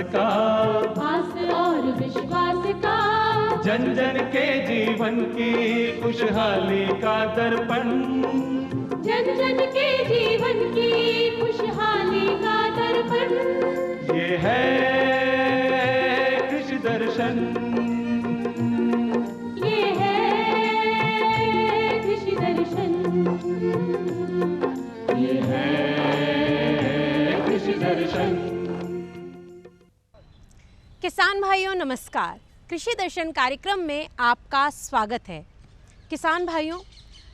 का, आस और विश्वास का, जन जन के जीवन की खुशहाली का दर्पण, जन जन के जीवन की खुशहाली का दर्पण। ये है कृषि दर्शन, ये है कृषि दर्शन, ये है कृषि दर्शन। किसान भाइयों नमस्कार। कृषि दर्शन कार्यक्रम में आपका स्वागत है। किसान भाइयों,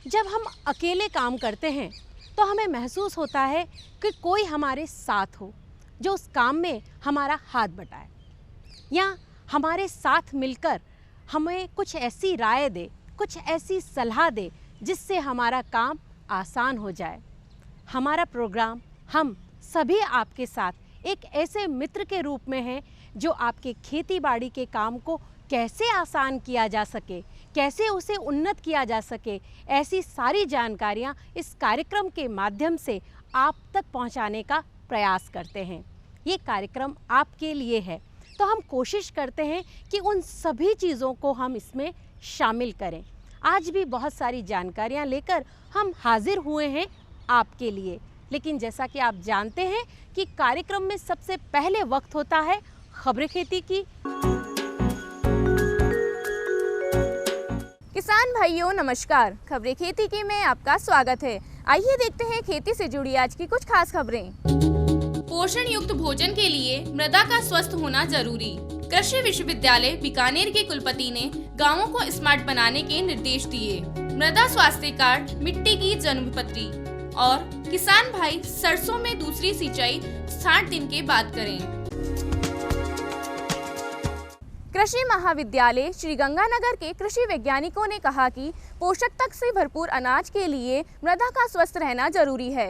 जब हम अकेले काम करते हैं तो हमें महसूस होता है कि कोई हमारे साथ हो जो उस काम में हमारा हाथ बटाए या हमारे साथ मिलकर हमें कुछ ऐसी राय दे, कुछ ऐसी सलाह दे जिससे हमारा काम आसान हो जाए। हमारा प्रोग्राम हम सभी आपके साथ एक ऐसे मित्र के रूप में है जो आपके खेती बाड़ी के काम को कैसे आसान किया जा सके, कैसे उसे उन्नत किया जा सके, ऐसी सारी जानकारियाँ इस कार्यक्रम के माध्यम से आप तक पहुँचाने का प्रयास करते हैं। ये कार्यक्रम आपके लिए है, तो हम कोशिश करते हैं कि उन सभी चीज़ों को हम इसमें शामिल करें। आज भी बहुत सारी जानकारियाँ लेकर हम हाजिर हुए हैं आपके लिए, लेकिन जैसा कि आप जानते हैं कि कार्यक्रम में सबसे पहले वक्त होता है खबरें खेती की। किसान भाइयों नमस्कार, खबरें खेती की में आपका स्वागत है। आइए देखते हैं खेती से जुड़ी आज की कुछ खास खबरें। पोषण युक्त भोजन के लिए मृदा का स्वस्थ होना जरूरी। कृषि विश्वविद्यालय बीकानेर के कुलपति ने गांवों को स्मार्ट बनाने के निर्देश दिए। मृदा स्वास्थ्य कार्ड, मिट्टी की जन्म पत्री और किसान भाई सरसों में दूसरी सिंचाई 60 दिन के बाद करें। कृषि महाविद्यालय श्री गंगानगर के कृषि वैज्ञानिकों ने कहा कि पोषक तत्व से भरपूर अनाज के लिए मृदा का स्वस्थ रहना जरूरी है।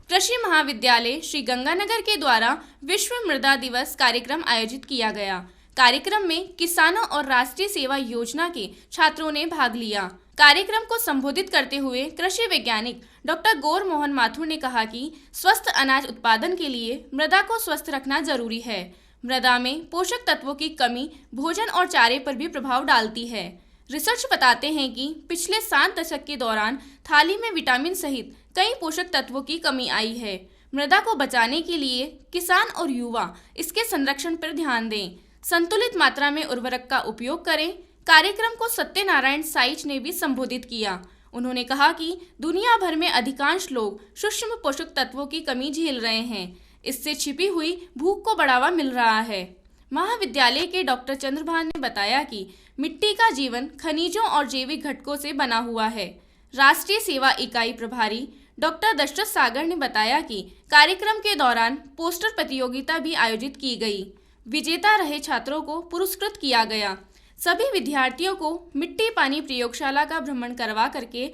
कृषि महाविद्यालय श्री गंगानगर के द्वारा विश्व मृदा दिवस कार्यक्रम आयोजित किया गया। कार्यक्रम में किसानों और राष्ट्रीय सेवा योजना के छात्रों ने भाग लिया। कार्यक्रम को संबोधित करते हुए कृषि वैज्ञानिक डॉक्टर गौर मोहन माथुर ने कहा कि स्वस्थ अनाज उत्पादन के लिए मृदा को स्वस्थ रखना जरूरी है। मृदा में पोषक तत्वों की कमी भोजन और चारे पर भी प्रभाव डालती है। रिसर्च बताते हैं कि पिछले 7 दशक के दौरान थाली में विटामिन सहित कई पोषक तत्वों की कमी आई है। मृदा को बचाने के लिए किसान और युवा इसके संरक्षण पर ध्यान दें, संतुलित मात्रा में उर्वरक का उपयोग करें। कार्यक्रम को सत्यनारायण साइच ने भी संबोधित किया। उन्होंने कहा कि दुनिया भर में अधिकांश लोग सूक्ष्म पोषक तत्वों की कमी झेल रहे हैं। इससे छिपी हुई भूख को बढ़ावा मिल रहा है। महाविद्यालय के डॉक्टर चंद्रभान ने बताया कि मिट्टी का जीवन खनिजों और जैविक घटकों से बना हुआ है। राष्ट्रीय सेवा इकाई प्रभारी डॉक्टर दशरथ सागर ने बताया कि कार्यक्रम के दौरान पोस्टर प्रतियोगिता भी आयोजित की गई। विजेता रहे छात्रों को पुरस्कृत किया गया। सभी विद्यार्थियों को मिट्टी पानी प्रयोगशाला का भ्रमण करवा करके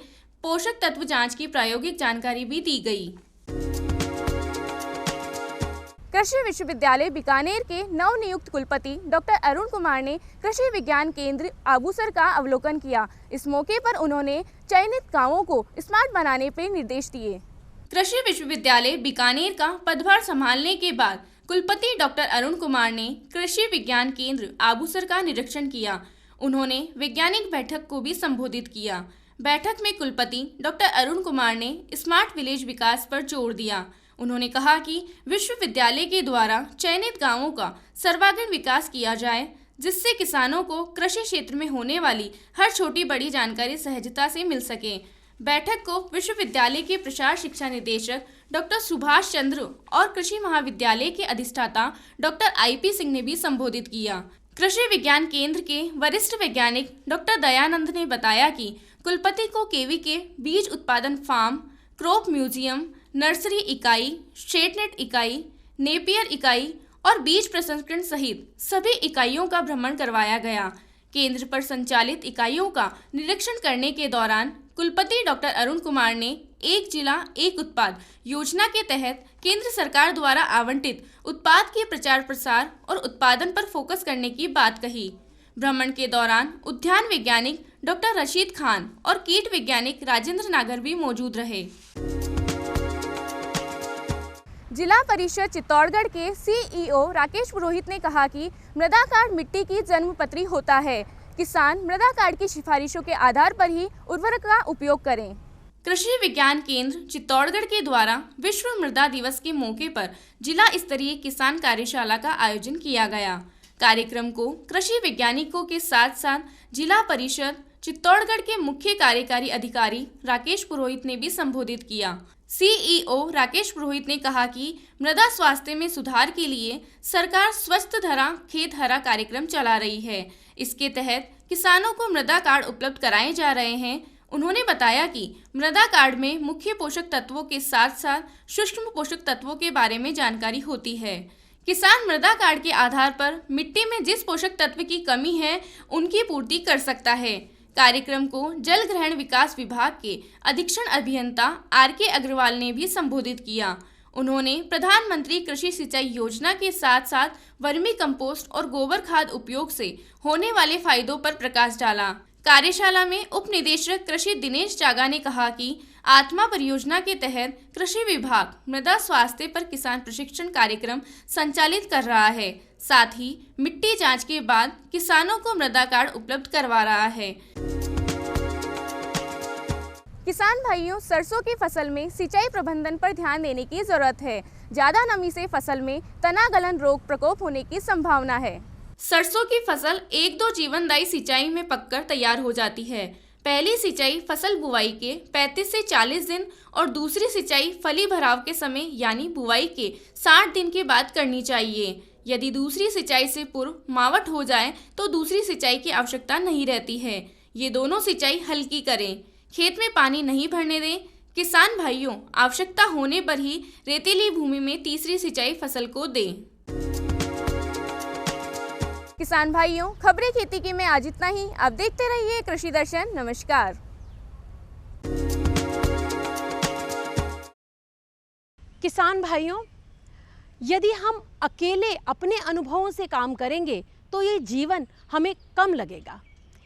पोषक तत्व जांच की प्रायोगिक जानकारी भी दी गई। कृषि विश्वविद्यालय बीकानेर के नवनियुक्त कुलपति डॉक्टर अरुण कुमार ने कृषि विज्ञान केंद्र आबूसर का अवलोकन किया। इस मौके पर उन्होंने चयनित गांवों को स्मार्ट बनाने पर निर्देश दिए। कृषि विश्वविद्यालय बीकानेर का पदभार संभालने के बाद कुलपति डॉक्टर अरुण कुमार ने कृषि विज्ञान केंद्र आबूसर का निरीक्षण किया। उन्होंने वैज्ञानिक बैठक को भी संबोधित किया। बैठक में कुलपति डॉक्टर अरुण कुमार ने स्मार्ट विलेज विकास पर जोर दिया। उन्होंने कहा कि विश्वविद्यालय के द्वारा चयनित गांवों का सर्वांगीण विकास किया जाए, जिससे किसानों को कृषि क्षेत्र में होने वाली हर छोटी बड़ी जानकारी सहजता से मिल सके। बैठक को विश्वविद्यालय के प्रसार शिक्षा निदेशक डॉक्टर सुभाष चंद्र और कृषि महाविद्यालय के अधिष्ठाता डॉक्टर IP सिंह ने भी संबोधित किया। कृषि विज्ञान केंद्र के वरिष्ठ वैज्ञानिक डॉक्टर दयानंद ने बताया कि कुलपति को केवी के बीज उत्पादन फार्म, क्रॉप म्यूजियम, नर्सरी इकाई, शेडनेट इकाई, नेपियर इकाई और बीज प्रसंस्करण सहित सभी इकाइयों का भ्रमण करवाया गया। केंद्र पर संचालित इकाइयों का निरीक्षण करने के दौरान कुलपति डॉक्टर अरुण कुमार ने एक जिला एक उत्पाद योजना के तहत केंद्र सरकार द्वारा आवंटित उत्पाद के प्रचार प्रसार और उत्पादन पर फोकस करने की बात कही। भ्रमण के दौरान उद्यान वैज्ञानिक डॉक्टर रशीद खान और कीट वैज्ञानिक राजेंद्र नागर भी मौजूद रहे। जिला परिषद चित्तौड़गढ़ के सीईओ राकेश पुरोहित ने कहा कि मृदा कार्ड मिट्टी की जन्मपत्री होता है। किसान मृदा कार्ड की सिफारिशों के आधार पर ही उर्वरक का उपयोग करें। कृषि विज्ञान केंद्र चित्तौड़गढ़ के द्वारा विश्व मृदा दिवस के मौके पर जिला स्तरीय किसान कार्यशाला का आयोजन किया गया। कार्यक्रम को कृषि वैज्ञानिकों के साथ साथ जिला परिषद चित्तौड़गढ़ के मुख्य कार्यकारी अधिकारी राकेश पुरोहित ने भी संबोधित किया। सीईओ राकेश पुरोहित ने कहा कि मृदा स्वास्थ्य में सुधार के लिए सरकार स्वस्थ धरा खेत हरा कार्यक्रम चला रही है। इसके तहत किसानों को मृदा कार्ड उपलब्ध कराए जा रहे हैं। उन्होंने बताया कि मृदा कार्ड में मुख्य पोषक तत्वों के साथ साथ सूक्ष्म पोषक तत्वों के बारे में जानकारी होती है। किसान मृदा कार्ड के आधार पर मिट्टी में जिस पोषक तत्व की कमी है उनकी पूर्ति कर सकता है। कार्यक्रम को जल ग्रहण विकास विभाग के अधीक्षण अभियंता आर.के. अग्रवाल ने भी संबोधित किया। उन्होंने प्रधानमंत्री कृषि सिंचाई योजना के साथ साथ वर्मी कंपोस्ट और गोबर खाद उपयोग से होने वाले फायदों पर प्रकाश डाला। कार्यशाला में उप निदेशक कृषि दिनेश चागा ने कहा कि आत्मा परियोजना के तहत कृषि विभाग मृदा स्वास्थ्य पर किसान प्रशिक्षण कार्यक्रम संचालित कर रहा है। साथ ही मिट्टी जांच के बाद किसानों को मृदा कार्ड उपलब्ध करवा रहा है। किसान भाइयों, सरसों की फसल में सिंचाई प्रबंधन पर ध्यान देने की जरूरत है। ज्यादा नमी से फसल में तना गलन रोग प्रकोप होने की संभावना है। सरसों की फसल 1-2 जीवनदायी सिंचाई में पककर तैयार हो जाती है। पहली सिंचाई फसल बुवाई के 35 से 40 दिन और दूसरी सिंचाई फली भराव के समय यानी बुवाई के 60 दिन के बाद करनी चाहिए। यदि दूसरी सिंचाई से पूर्व मावठ हो जाए तो दूसरी सिंचाई की आवश्यकता नहीं रहती है। ये दोनों सिंचाई हल्की करें, खेत में पानी नहीं भरने दें। किसान भाइयों, आवश्यकता होने पर ही रेतीली भूमि में तीसरी सिंचाई फसल को दें। किसान भाइयों, खबरें खेती की में आज इतना ही। आप देखते रहिए कृषि दर्शन। नमस्कार। किसान भाइयों, यदि हम अकेले अपने अनुभवों से काम करेंगे तो ये जीवन हमें कम लगेगा।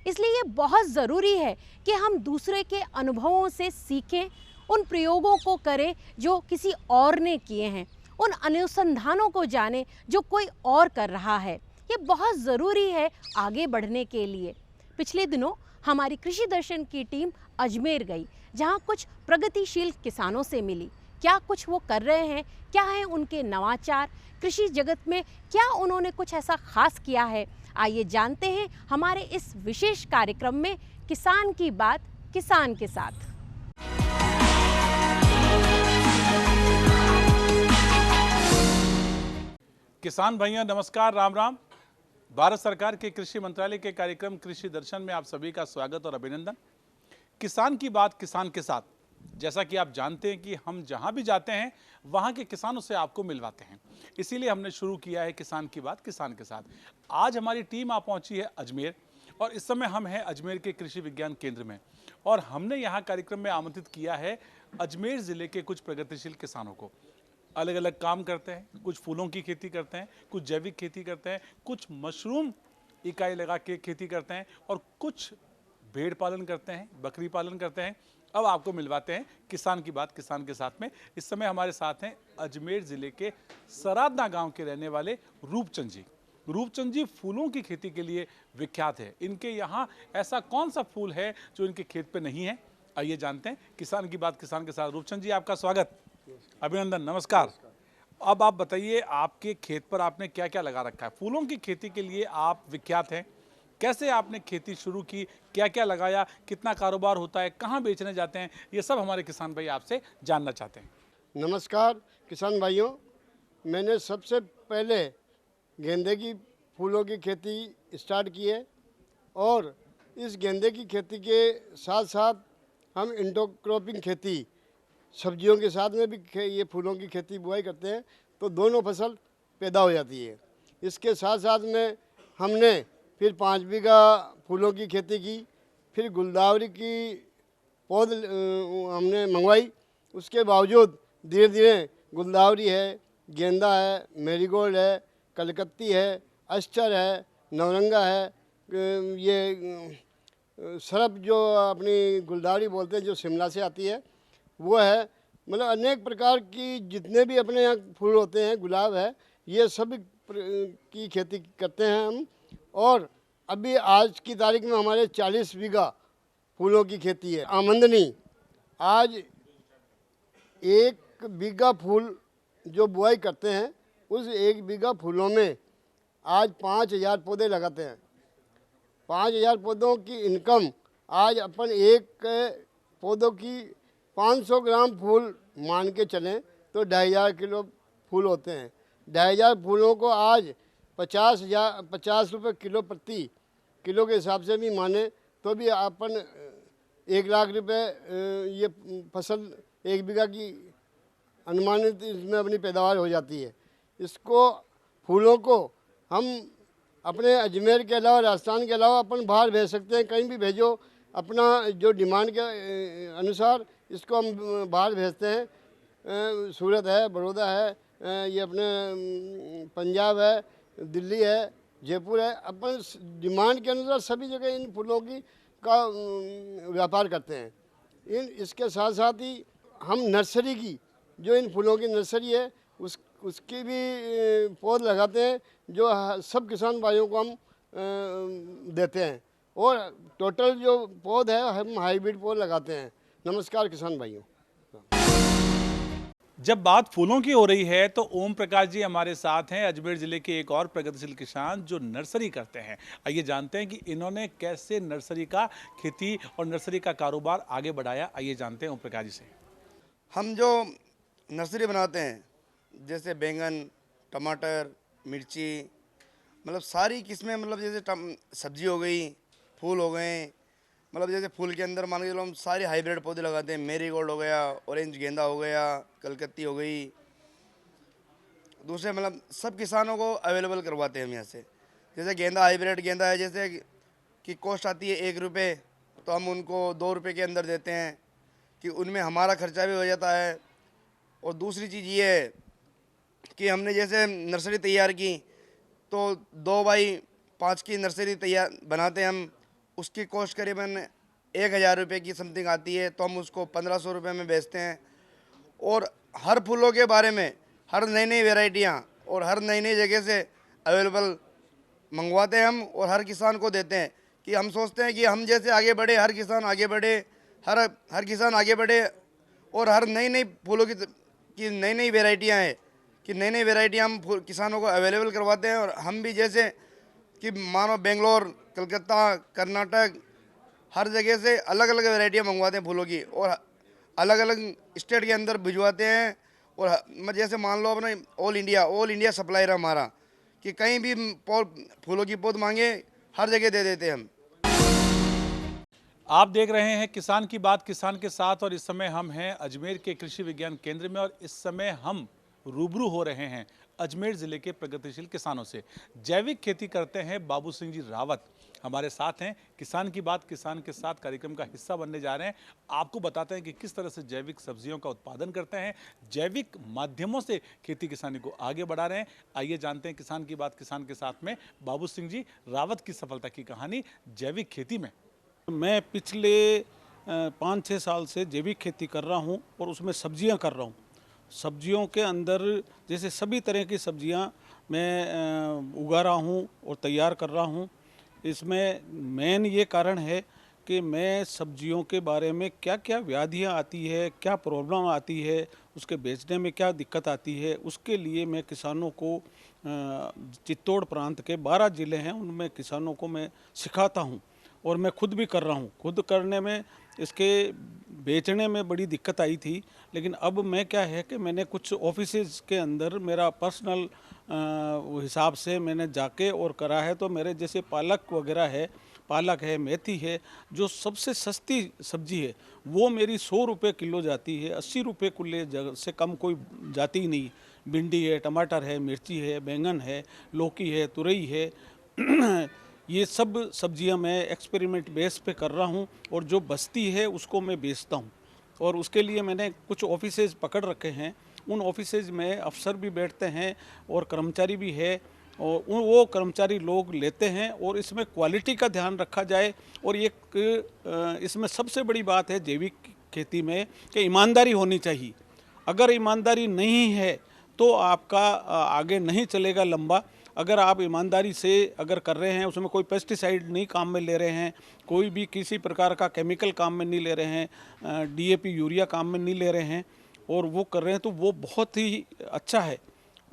इसलिए ये बहुत ज़रूरी है कि हम दूसरे के अनुभवों से सीखें, उन प्रयोगों को करें जो किसी और ने किए हैं, उन अनुसंधानों को जानें जो कोई और कर रहा है। ये बहुत ज़रूरी है आगे बढ़ने के लिए। पिछले दिनों हमारी कृषि दर्शन की टीम अजमेर गई, जहाँ कुछ प्रगतिशील किसानों से मिली। क्या कुछ वो कर रहे हैं, क्या है उनके नवाचार, कृषि जगत में क्या उन्होंने कुछ ऐसा खास किया है। आइए जानते हैं हमारे इस विशेष कार्यक्रम में किसान की बात किसान के साथ। किसान भाइयों नमस्कार, राम राम। भारत सरकार के कृषि मंत्रालय के कार्यक्रम कृषि दर्शन में आप सभी का स्वागत और अभिनंदन। किसान की बात किसान के साथ, जैसा कि आप जानते हैं कि हम जहां भी जाते हैं वहां के किसानों से आपको मिलवाते हैं, इसीलिए हमने शुरू किया है किसान की बात किसान के साथ। आज हमारी टीम आ पहुंची है अजमेर और इस समय हम हैं अजमेर के कृषि विज्ञान केंद्र में और हमने यहाँ कार्यक्रम में आमंत्रित किया है अजमेर ज़िले के कुछ प्रगतिशील किसानों को। अलग अलग काम करते हैं, कुछ फूलों की खेती करते हैं, कुछ जैविक खेती करते हैं, कुछ मशरूम इकाई लगा के खेती करते हैं और कुछ भेड़ पालन करते हैं, बकरी पालन करते हैं। अब आपको मिलवाते हैं किसान की बात किसान के साथ में। इस समय हमारे साथ हैं अजमेर ज़िले के सरादना गांव के रहने वाले रूपचंद जी। रूपचंद जी फूलों की खेती के लिए विख्यात है। इनके यहाँ ऐसा कौन सा फूल है जो इनके खेत पे नहीं है, आइए जानते हैं किसान की बात किसान के साथ। रूपचंद जी आपका स्वागत, अभिनंदन, नमस्कार। अब आप बताइए, आपके खेत पर आपने क्या क्या लगा रखा है? फूलों की खेती के लिए आप विख्यात हैं, कैसे आपने खेती शुरू की, क्या क्या लगाया, कितना कारोबार होता है, कहाँ बेचने जाते हैं, ये सब हमारे किसान भाई आपसे जानना चाहते हैं। नमस्कार किसान भाइयों, मैंने सबसे पहले गेंदे की फूलों की खेती स्टार्ट की है और इस गेंदे की खेती के साथ साथ हम इंटरक्रॉपिंग खेती सब्जियों के साथ में भी ये फूलों की खेती बुआई करते हैं, तो दोनों फसल पैदा हो जाती है। इसके साथ साथ में हमने फिर 5 बीघा फूलों की खेती की, फिर गुलदावरी की पौध हमने मंगवाई। उसके बावजूद धीरे धीरे गुलदावरी है, गेंदा है, मैरीगोल्ड है, कलकत्ती है, अस्टर है, नवरंगा है, ये सरब जो अपनी गुलदावरी बोलते हैं जो शिमला से आती है वो है, मतलब अनेक प्रकार की जितने भी अपने यहाँ फूल होते हैं, गुलाब है, ये सब की खेती करते हैं हम। और अभी आज की तारीख में हमारे 40 बीघा फूलों की खेती है। आमदनी आज 1 बीघा फूल जो बुआई करते हैं, उस 1 बीघा फूलों में आज 5000 पौधे लगाते हैं। 5000 पौधों की इनकम आज अपन एक पौधों की 500 ग्राम फूल मान के चलें तो 2500 किलो फूल होते हैं। 2500 फूलों को आज 50 रुपये किलो प्रति किलो के हिसाब से भी माने तो भी अपन 1 लाख रुपए ये फसल 1 बीघा की अनुमानित इसमें अपनी पैदावार हो जाती है। इसको फूलों को हम अपने अजमेर के अलावा, राजस्थान के अलावा अपन बाहर भेज सकते हैं। कहीं भी भेजो, अपना जो डिमांड के अनुसार इसको हम बाहर भेजते हैं। सूरत है, बड़ौदा है, ये अपने पंजाब है, दिल्ली है, जयपुर है। अपन डिमांड के अनुसार सभी जगह इन फूलों की का व्यापार करते हैं। इसके साथ साथ ही हम नर्सरी की, जो इन फूलों की नर्सरी है, उसकी भी पौध लगाते हैं, जो सब किसान भाइयों को हम देते हैं। और टोटल जो पौध है हम हाइब्रिड पौध लगाते हैं। नमस्कार किसान भाइयों। जब बात फूलों की हो रही है तो ओम प्रकाश जी हमारे साथ हैं, अजमेर जिले के एक और प्रगतिशील किसान जो नर्सरी करते हैं। आइए जानते हैं कि इन्होंने कैसे नर्सरी का खेती और नर्सरी का कारोबार आगे बढ़ाया। आइए जानते हैं ओम प्रकाश जी से। हम जो नर्सरी बनाते हैं, जैसे बैंगन, टमाटर, मिर्ची, मतलब सारी किस्में, मतलब जैसे सब्जी हो गई, फूल हो गए, मतलब जैसे फूल के अंदर मान के चलो हम सारे हाइब्रिड पौधे लगाते हैं। मेरीगोल्ड हो गया, ऑरेंज गेंदा हो गया, कलकत्ती हो गई। दूसरे मतलब सब किसानों को अवेलेबल करवाते हैं हम यहाँ से। जैसे गेंदा, हाइब्रिड गेंदा है, जैसे कि कॉस्ट आती है 1 रुपये, तो हम उनको 2 रुपये के अंदर देते हैं कि उनमें हमारा खर्चा भी हो जाता है। और दूसरी चीज़ ये है कि हमने जैसे नर्सरी तैयार की तो 2 बाई 5 की नर्सरी तैयार बनाते हैं हम। उसकी कॉस्ट करीबन 1000 रुपये की समथिंग आती है, तो हम उसको 1500 रुपये में बेचते हैं। और हर फूलों के बारे में हर नई नई वेराइटियाँ और हर नई नई जगह से अवेलेबल मंगवाते हैं हम और हर किसान को देते हैं। कि हम सोचते हैं कि हम जैसे आगे बढ़े, हर किसान आगे बढ़े, हर किसान आगे बढ़े। और हर नई नई फूलों की नई नई वेराइटियाँ हैं कि नई नई वेराइटियाँ हम किसानों को अवेलेबल करवाते हैं। और हम भी जैसे कि मानो बेंगलोर, कलकत्ता, कर्नाटक, हर जगह से अलग अलग वेराइटियाँ मंगवाते हैं फूलों की और अलग अलग स्टेट के अंदर भिजवाते हैं। और जैसे मान लो अपना ऑल इंडिया सप्लायर है हमारा, कि कहीं भी फूलों की पौध मांगे हर जगह दे देते हैं हम। आप देख रहे हैं किसान की बात किसान के साथ, और इस समय हम हैं अजमेर के कृषि विज्ञान केंद्र में। और इस समय हम रूबरू हो रहे हैं अजमेर जिले के प्रगतिशील किसानों से। जैविक खेती करते हैं बाबू सिंह जी रावत हमारे साथ हैं। किसान की बात किसान के साथ कार्यक्रम का हिस्सा बनने जा रहे हैं। आपको बताते हैं कि किस तरह से जैविक सब्जियों का उत्पादन करते हैं, जैविक माध्यमों से खेती किसानी को आगे बढ़ा रहे हैं। आइए जानते हैं किसान की बात किसान के साथ में बाबू सिंह जी रावत की सफलता की कहानी जैविक खेती में। मैं पिछले 5-6 साल से जैविक खेती कर रहा हूं और उसमें सब्जियां कर रहा हूं। सब्जियों के अंदर जैसे सभी तरह की सब्जियां मैं उगा रहा हूं और तैयार कर रहा हूं। इसमें मेन ये कारण है कि मैं सब्जियों के बारे में क्या क्या व्याधियां आती है, क्या प्रॉब्लम आती है, उसके बेचने में क्या दिक्कत आती है, उसके लिए मैं किसानों को चित्तौड़ प्रांत के 12 ज़िले हैं उनमें किसानों को मैं सिखाता हूं। और मैं खुद भी कर रहा हूँ। खुद करने में इसके बेचने में बड़ी दिक्कत आई थी, लेकिन अब मैं क्या है कि मैंने कुछ ऑफिसेज के अंदर मेरा पर्सनल हिसाब से मैंने जाके और करा है। तो मेरे जैसे पालक वगैरह है, पालक है, मेथी है, जो सबसे सस्ती सब्जी है वो मेरी 100 रुपये किलो जाती है। 80 रुपये किलो से कम कोई जाती ही नहीं। भिंडी है, टमाटर है, मिर्ची है, बैंगन है, लौकी है, तुरई है ये सब सब्जियां मैं एक्सपेरिमेंट बेस पे कर रहा हूं और जो बचती है उसको मैं बेचता हूं। और उसके लिए मैंने कुछ ऑफिसेज पकड़ रखे हैं। उन ऑफिसेज में अफसर भी बैठते हैं और कर्मचारी भी है, और वो कर्मचारी लोग लेते हैं। और इसमें क्वालिटी का ध्यान रखा जाए। और एक इसमें सबसे बड़ी बात है जैविक खेती में कि ईमानदारी होनी चाहिए। अगर ईमानदारी नहीं है तो आपका आगे नहीं चलेगा लंबा। अगर आप ईमानदारी से अगर कर रहे हैं, उसमें कोई पेस्टिसाइड नहीं काम में ले रहे हैं, कोई भी किसी प्रकार का केमिकल काम में नहीं ले रहे हैं, डीएपी यूरिया काम में नहीं ले रहे हैं और वो कर रहे हैं, तो वो बहुत ही अच्छा है।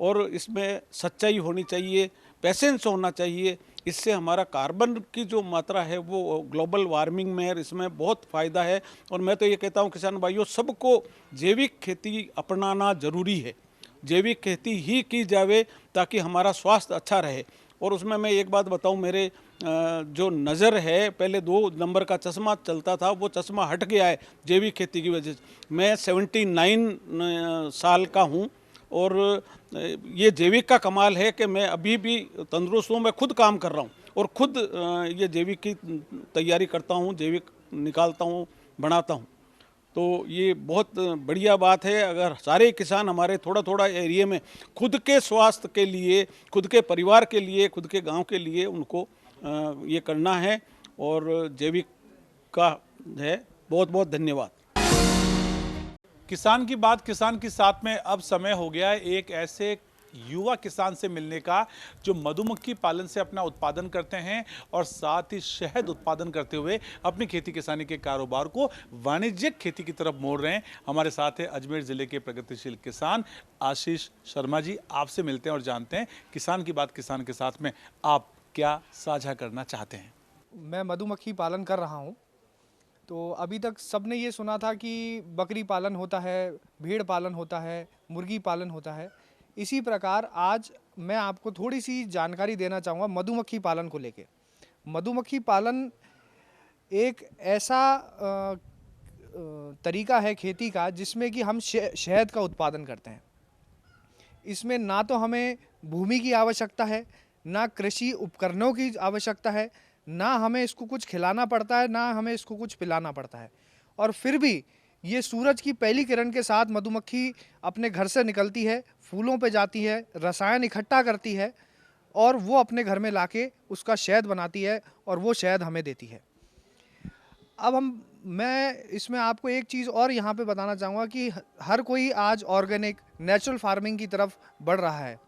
और इसमें सच्चाई होनी चाहिए, पेशेंस होना चाहिए। इससे हमारा कार्बन की जो मात्रा है वो ग्लोबल वार्मिंग में है, इसमें बहुत फ़ायदा है। और मैं तो ये कहता हूँ किसान भाइयों, सबको जैविक खेती अपनाना ज़रूरी है। जैविक खेती ही की जावे ताकि हमारा स्वास्थ्य अच्छा रहे। और उसमें मैं एक बात बताऊं, मेरे जो नज़र है, पहले 2 नंबर का चश्मा चलता था, वो चश्मा हट गया है जैविक खेती की वजह से। मैं 79 साल का हूं और ये जैविक का कमाल है कि मैं अभी भी तंदुरुस्त हूँ। मैं खुद काम कर रहा हूँ और खुद ये जैविक की तैयारी करता हूँ, जैविक निकालता हूँ, बनाता हूँ। तो ये बहुत बढ़िया बात है। अगर सारे किसान हमारे थोड़ा थोड़ा एरिया में खुद के स्वास्थ्य के लिए, खुद के परिवार के लिए, खुद के गांव के लिए उनको ये करना है। और जैविक का है। बहुत बहुत धन्यवाद। किसान की बात किसान के साथ में अब समय हो गया है एक ऐसे युवा किसान से मिलने का जो मधुमक्खी पालन से अपना उत्पादन करते हैं और साथ ही शहद उत्पादन करते हुए अपनी खेती किसानी के कारोबार को वाणिज्यिक खेती की तरफ मोड़ रहे हैं। हमारे साथ है अजमेर जिले के प्रगतिशील किसान आशीष शर्मा जी। आपसे मिलते हैं और जानते हैं किसान की बात किसान के साथ में आप क्या साझा करना चाहते हैं। मैं मधुमक्खी पालन कर रहा हूँ। तो अभी तक सबने ये सुना था कि बकरी पालन होता है, भेड़ पालन होता है, मुर्गी पालन होता है। इसी प्रकार आज मैं आपको थोड़ी सी जानकारी देना चाहूँगा मधुमक्खी पालन को लेके। मधुमक्खी पालन एक ऐसा तरीका है खेती का जिसमें कि हम शहद का उत्पादन करते हैं। इसमें ना तो हमें भूमि की आवश्यकता है, ना कृषि उपकरणों की आवश्यकता है, ना हमें इसको कुछ खिलाना पड़ता है, ना हमें इसको कुछ पिलाना पड़ता है। और फिर भी ये सूरज की पहली किरण के साथ मधुमक्खी अपने घर से निकलती है, फूलों पे जाती है, रसायन इकट्ठा करती है और वो अपने घर में लाके उसका शहद बनाती है और वो शहद हमें देती है। अब मैं इसमें आपको एक चीज़ और यहाँ पे बताना चाहूँगा कि हर कोई आज ऑर्गेनिक नेचुरल फार्मिंग की तरफ बढ़ रहा है।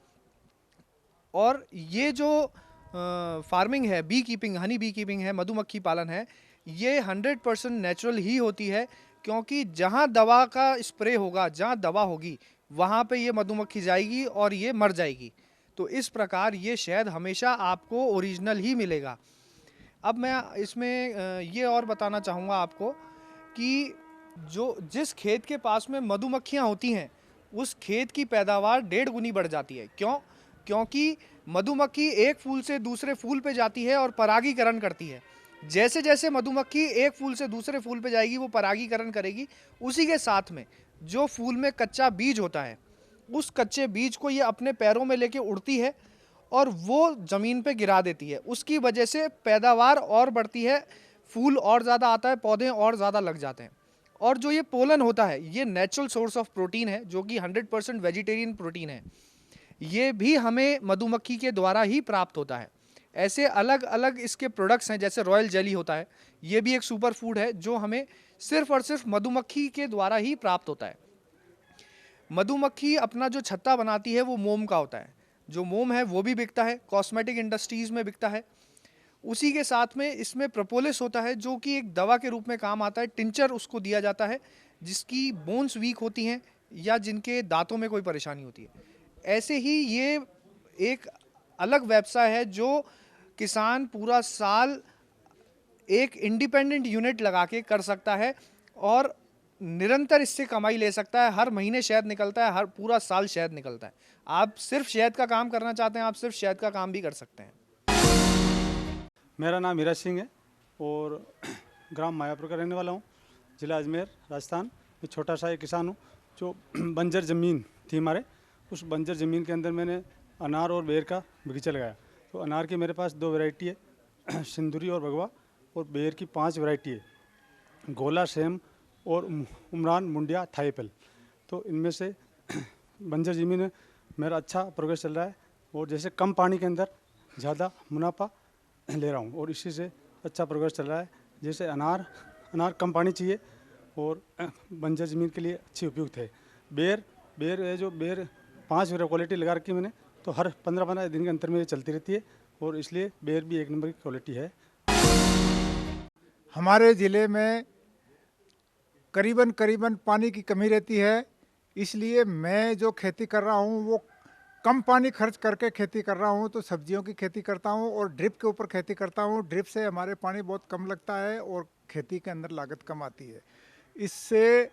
और ये जो फार्मिंग है, bee keeping, honey bee keeping है, मधुमक्खी पालन है, ये 100% नेचुरल ही होती है। क्योंकि जहाँ दवा का स्प्रे होगा, जहाँ दवा होगी, वहाँ पे ये मधुमक्खी जाएगी और ये मर जाएगी। तो इस प्रकार ये शहद हमेशा आपको ओरिजिनल ही मिलेगा। अब मैं इसमें ये और बताना चाहूँगा आपको कि जिस खेत के पास में मधुमक्खियाँ होती हैं उस खेत की पैदावार 1.5 गुनी बढ़ जाती है। क्यों? क्योंकि मधुमक्खी एक फूल से दूसरे फूल पे जाती है और परागीकरण करती है। जैसे जैसे मधुमक्खी एक फूल से दूसरे फूल पे जाएगी वो परागीकरण करेगी। उसी के साथ में जो फूल में कच्चा बीज होता है उस कच्चे बीज को ये अपने पैरों में लेके उड़ती है और वो ज़मीन पे गिरा देती है। उसकी वजह से पैदावार और बढ़ती है, फूल और ज़्यादा आता है, पौधे और ज़्यादा लग जाते हैं। और जो ये पोलन होता है ये नेचुरल सोर्स ऑफ प्रोटीन है जो कि 100% वेजिटेरियन प्रोटीन है। ये भी हमें मधुमक्खी के द्वारा ही प्राप्त होता है। ऐसे अलग अलग इसके प्रोडक्ट्स हैं, जैसे रॉयल जेली होता है, ये भी एक सुपर फूड है जो हमें सिर्फ और सिर्फ मधुमक्खी के द्वारा ही प्राप्त होता है। मधुमक्खी अपना जो छत्ता बनाती है वो मोम का होता है। जो मोम है वो भी बिकता है, कॉस्मेटिक इंडस्ट्रीज़ में बिकता है। उसी के साथ में इसमें प्रोपोलिस होता है जो कि एक दवा के रूप में काम आता है। टिंचर उसको दिया जाता है जिसकी बोन्स वीक होती हैं या जिनके दांतों में कोई परेशानी होती है। ऐसे ही ये एक अलग व्यवसाय है जो किसान पूरा साल एक इंडिपेंडेंट यूनिट लगा के कर सकता है और निरंतर इससे कमाई ले सकता है। हर महीने शहद निकलता है, हर पूरा साल शहद निकलता है। आप सिर्फ शहद का काम करना चाहते हैं, आप सिर्फ शहद का काम भी कर सकते हैं। मेरा नाम हीरा सिंह है और ग्राम मायापुर का रहने वाला हूँ, ज़िला अजमेर, राजस्थान। मैं छोटा सा एक किसान हूँ। जो बंजर ज़मीन थी हमारे, उस बंजर ज़मीन के अंदर मैंने अनार और बेर का बगीचा लगाया। तो अनार की मेरे पास 2 वैरायटी है, सिंदूरी और भगवा, और बेर की 5 वैरायटी है, गोला, सेम और उमरान, मुंडिया, थाई एप्पल। तो इनमें से बंजर ज़मीन में मेरा अच्छा प्रोग्रेस चल रहा है और जैसे कम पानी के अंदर ज़्यादा मुनाफा ले रहा हूँ और इसी से अच्छा प्रोग्रेस चल रहा है। जैसे अनार कम पानी चाहिए और बंजर ज़मीन के लिए अच्छी उपयुक्त है। बेर है जो बेर 5 क्वालिटी लगा रखी मैंने, तो हर 15-15 दिन के अंतर में ये चलती रहती है और इसलिए बेर भी 1 नंबर की क्वालिटी है। हमारे ज़िले में करीबन पानी की कमी रहती है, इसलिए मैं जो खेती कर रहा हूँ वो कम पानी खर्च करके खेती कर रहा हूँ। तो सब्जियों की खेती करता हूँ और ड्रिप के ऊपर खेती करता हूँ। ड्रिप से हमारे पानी बहुत कम लगता है और खेती के अंदर लागत कम आती है। इससे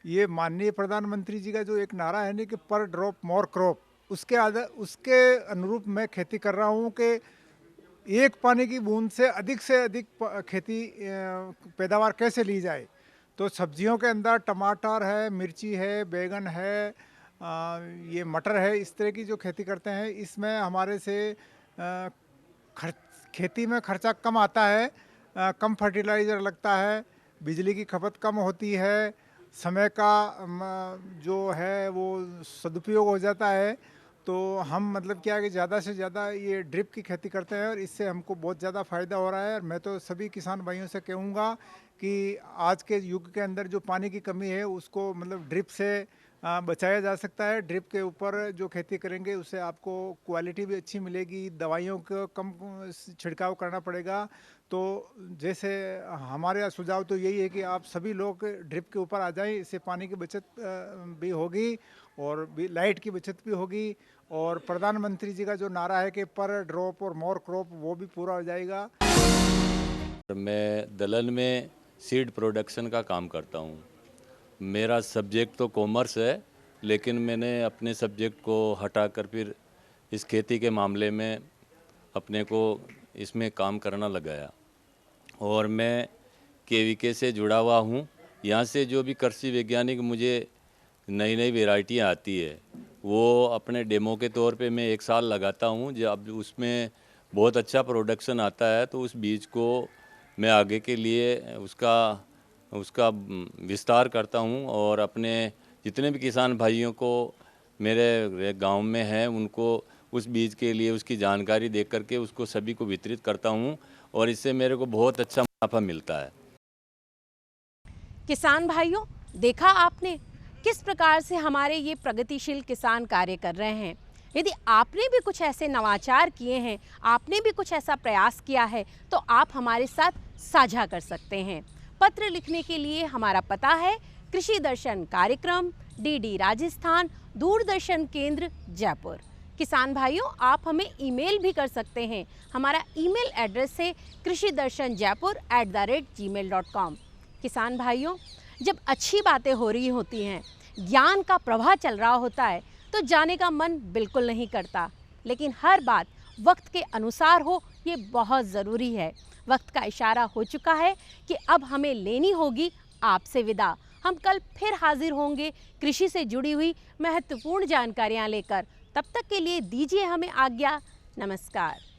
ये माननीय प्रधानमंत्री जी का जो एक नारा है ना कि पर ड्रॉप मोर क्रॉप, उसके अनुरूप मैं खेती कर रहा हूँ कि एक पानी की बूंद से अधिक खेती पैदावार कैसे ली जाए। तो सब्जियों के अंदर टमाटर है, मिर्ची है, बैगन है, ये मटर है, इस तरह की जो खेती करते हैं इसमें हमारे से खेती में खर्चा कम आता है, कम फर्टिलाइज़र लगता है, बिजली की खपत कम होती है, समय का जो है वो सदुपयोग हो जाता है। तो हम मतलब क्या है कि ज़्यादा से ज़्यादा ये ड्रिप की खेती करते हैं और इससे हमको बहुत ज़्यादा फ़ायदा हो रहा है। और मैं तो सभी किसान भाइयों से कहूँगा कि आज के युग के अंदर जो पानी की कमी है उसको मतलब ड्रिप से बचाया जा सकता है। ड्रिप के ऊपर जो खेती करेंगे उससे आपको क्वालिटी भी अच्छी मिलेगी, दवाइयों को कम छिड़काव करना पड़ेगा। तो जैसे हमारे सुझाव तो यही है कि आप सभी लोग ड्रिप के ऊपर आ जाएं, इससे पानी की बचत भी होगी और लाइट की बचत भी होगी और प्रधानमंत्री जी का जो नारा है कि पर ड्रॉप और मोर क्रॉप वो भी पूरा हो जाएगा। मैं दलहन में सीड प्रोडक्शन का काम करता हूँ। मेरा सब्जेक्ट तो कॉमर्स है, लेकिन मैंने अपने सब्जेक्ट को हटाकर फिर इस खेती के मामले में अपने को इसमें काम करना लगाया और मैं केवीके से जुड़ा हुआ हूँ। यहाँ से जो भी कृषि वैज्ञानिक मुझे नई वेराइटियाँ आती है वो अपने डेमो के तौर पे मैं 1 साल लगाता हूँ। जब उसमें बहुत अच्छा प्रोडक्शन आता है तो उस बीज को मैं आगे के लिए उसका विस्तार करता हूँ और अपने जितने भी किसान भाइयों को मेरे गांव में हैं उनको उस बीज के लिए उसकी जानकारी दे करके उसको सभी को वितरित करता हूँ और इससे मेरे को बहुत अच्छा मुनाफा मिलता है। किसान भाइयों, देखा आपने किस प्रकार से हमारे ये प्रगतिशील किसान कार्य कर रहे हैं। यदि आपने भी कुछ ऐसे नवाचार किए हैं, आपने भी कुछ ऐसा प्रयास किया है तो आप हमारे साथ साझा कर सकते हैं। पत्र लिखने के लिए हमारा पता है कृषि दर्शन कार्यक्रम, डीडी राजस्थान, दूरदर्शन केंद्र, जयपुर। किसान भाइयों, आप हमें ईमेल भी कर सकते हैं। हमारा ईमेल एड्रेस है krishidarshanjaipur@gmail.com। किसान भाइयों, जब अच्छी बातें हो रही होती हैं, ज्ञान का प्रवाह चल रहा होता है तो जाने का मन बिल्कुल नहीं करता, लेकिन हर बात वक्त के अनुसार हो ये बहुत ज़रूरी है। वक्त का इशारा हो चुका है कि अब हमें लेनी होगी आपसे विदा। हम कल फिर हाजिर होंगे कृषि से जुड़ी हुई महत्वपूर्ण जानकारियां लेकर। तब तक के लिए दीजिए हमें आज्ञा। नमस्कार।